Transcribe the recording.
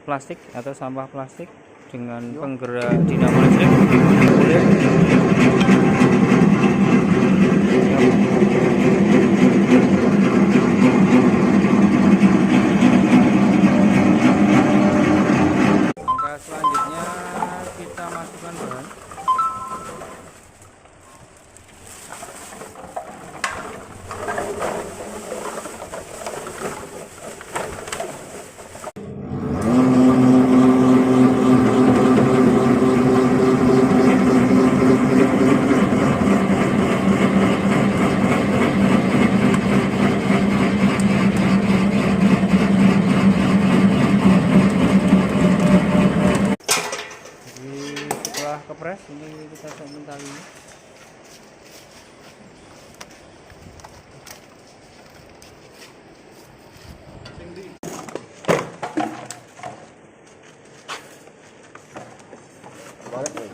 plastik atau sampah plastik dengan penggerak dinamo listrik. Langkah selanjutnya kita masukkan bahan. Setelah kepres ini kita sabun tali. Balik lagi.